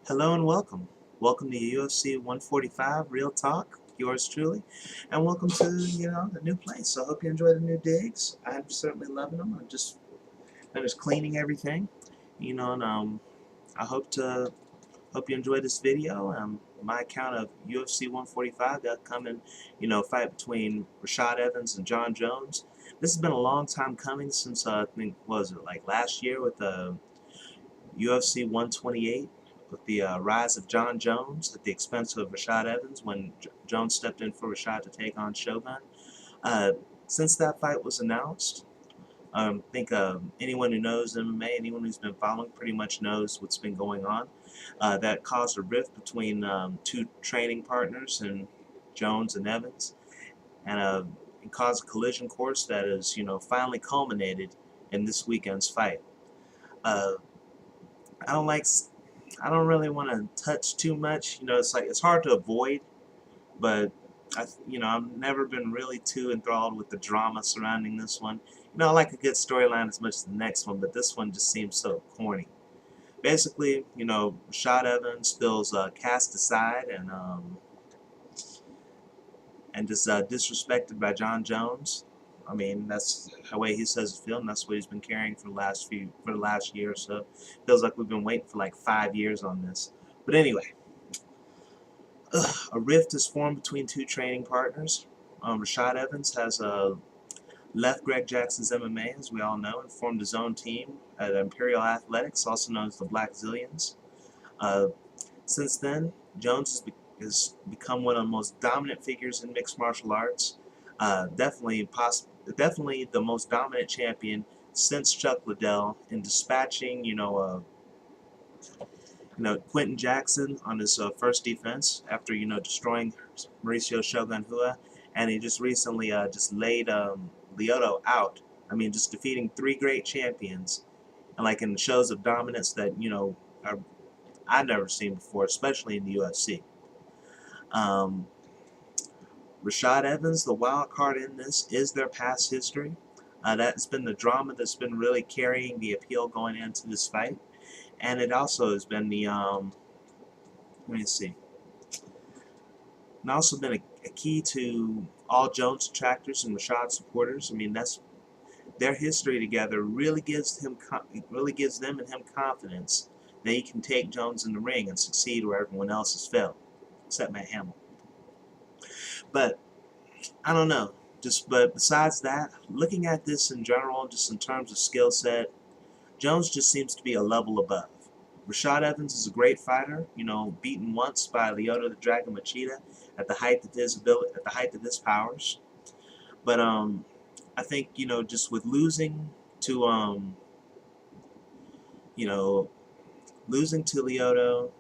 Hello and welcome. Welcome to UFC 145 Real Talk, yours truly, and welcome to the new place. So I hope you enjoy the new digs. I'm certainly loving them. I'm just cleaning everything, and I hope you enjoy this video. My account of UFC 145, the upcoming fight between Rashad Evans and John Jones. This has been a long time coming since I think was it like last year with UFC 128 with the rise of John Jones at the expense of Rashad Evans when Jones stepped in for Rashad to take on Shogun. Uh, since that fight was announced, I think anyone who knows MMA, anyone who's been following pretty much knows what's been going on. That caused a rift between two training partners and Jones and Evans, and it caused a collision course that is, finally culminated in this weekend's fight. Uh, I don't like I don't really want to touch too much. It's like it's hard to avoid, but I've never been really too enthralled with the drama surrounding this one. I like a good storyline as much as the next one, but this one just seems so corny. Basically, Rashad Evans feels cast aside and just disrespected by John Jones. I mean, that's the way he says it's feeling. That's what he's been carrying for the last year or so. Feels like we've been waiting for like 5 years on this. But anyway, a rift is formed between two training partners. Rashad Evans has left Greg Jackson's MMA, as we all know, and formed his own team at Imperial Athletics, also known as the Black Zillions. Uh, since then, Jones has become one of the most dominant figures in mixed martial arts. Definitely the most dominant champion since Chuck Liddell in dispatching, Quentin Jackson on his first defense after destroying Mauricio Shogun Rua, and he just recently just laid Lyoto out. I mean, just defeating three great champions, and like in shows of dominance that are I've never seen before, especially in the UFC. Um, Rashad Evans, the wild card in this, is their past history. That's been the drama that's been really carrying the appeal going into this fight, and it also has been the let me see, and also been a key to all Jones detractors and Rashad supporters. I mean, that's their history together really gives them and him confidence that he can take Jones in the ring and succeed where everyone else has failed, except Matt Hamill. But I don't know. But besides that, looking at this in general, just in terms of skill set, Jones just seems to be a level above. Rashad Evans is a great fighter, beaten once by Lyoto the Dragon Machida at the height of his ability, at the height of his powers. But I think just with to you know, losing to Lyoto,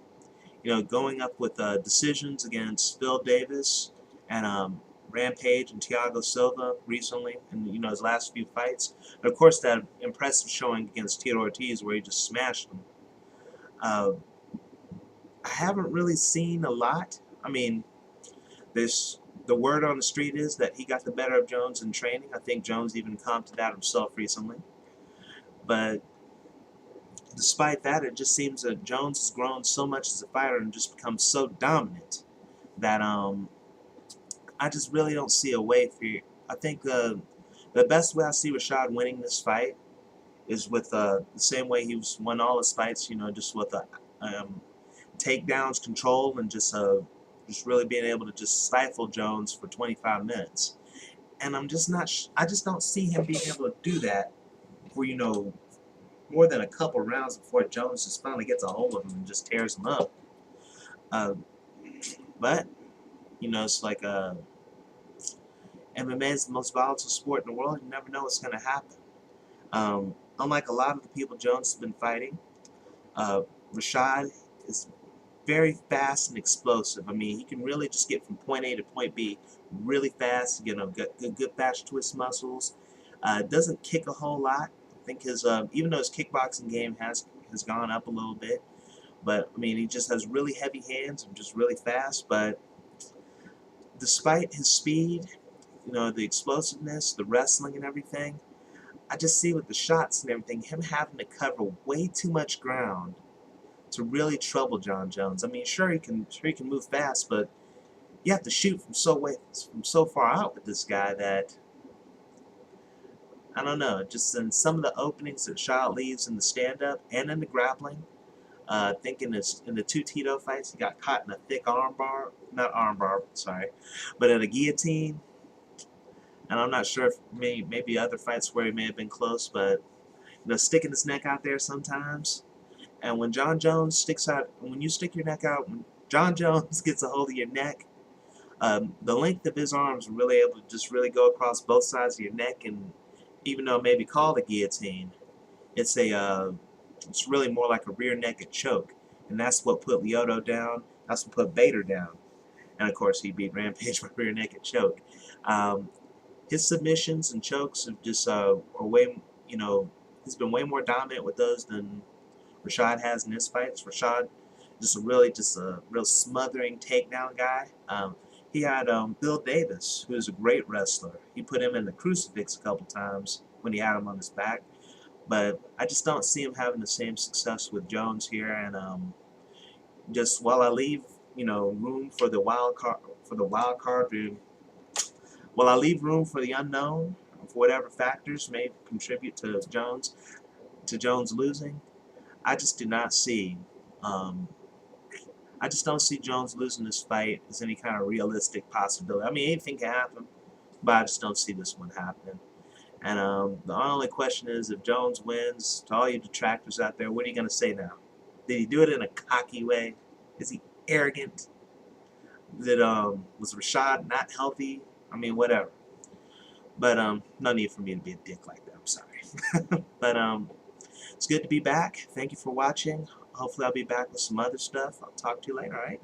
going up with decisions against Phil Davis and Rampage and Thiago Silva recently in his last few fights. And of course, that impressive showing against Tito Ortiz where he just smashed him. Uh, I haven't really seen a lot. I mean, this the word on the street is that he got the better of Jones in training. I think Jones even commented that himself recently. But despite that, it just seems that Jones has grown so much as a fighter and just become so dominant that I just really don't see a way for you. I think the best way I see Rashad winning this fight is with the same way he's won all his fights, just with takedowns, control, and just really being able to just stifle Jones for 25 minutes. And I'm just not. I just don't see him being able to do that for more than a couple rounds before Jones just finally gets a hold of him and just tears him up. Uh, but it's like MMA is the most volatile sport in the world. You never know what's going to happen. Unlike a lot of the people Jones has been fighting, Rashad is very fast and explosive. I mean, he can really just get from point A to point B really fast. Good fast twist muscles. Doesn't kick a whole lot. I think his even though his kickboxing game has gone up a little bit, but I mean he just has really heavy hands and just really fast. But despite his speed, the explosiveness, the wrestling and everything, I just see with the shots and everything, him having to cover way too much ground to really trouble John Jones. I mean, sure he can move fast, but you have to shoot from so far out with this guy that I don't know. Just in some of the openings that Shaw leaves in the stand-up and in the grappling. I think in the two Tito fights, he got caught in a thick not armbar, sorry, but in a guillotine. And I'm not sure if maybe other fights where he may have been close, but sticking his neck out there sometimes. And when John Jones sticks out, when you stick your neck out, when John Jones gets a hold of your neck, the length of his arms are really able to just really go across both sides of your neck, and even though it may be called a guillotine, it's it's really more like a rear naked choke, and that's what put Lyoto down. That's what put Bader down, and of course he beat Rampage by rear naked choke. Um, his submissions and chokes have just are way, he's been way more dominant with those than Rashad has in his fights. Rashad just a real smothering takedown guy. He had Bill Davis, who's a great wrestler. He put him in the crucifix a couple times when he had him on his back. But I just don't see him having the same success with Jones here. And just while I leave, room for the wild card, while I leave room for the unknown, for whatever factors may contribute to Jones losing, I just do not see. Um, I just don't see Jones losing this fight as any kind of realistic possibility. I mean, anything can happen, but I just don't see this one happening. And the only question is, if Jones wins, to all you detractors out there, what are you going to say now? Did he do it in a cocky way? Is he arrogant? Was Rashad not healthy? I mean, whatever. But no need for me to be a dick like that. I'm sorry. But it's good to be back. Thank you for watching. Hopefully I'll be back with some other stuff. I'll talk to you later, all right?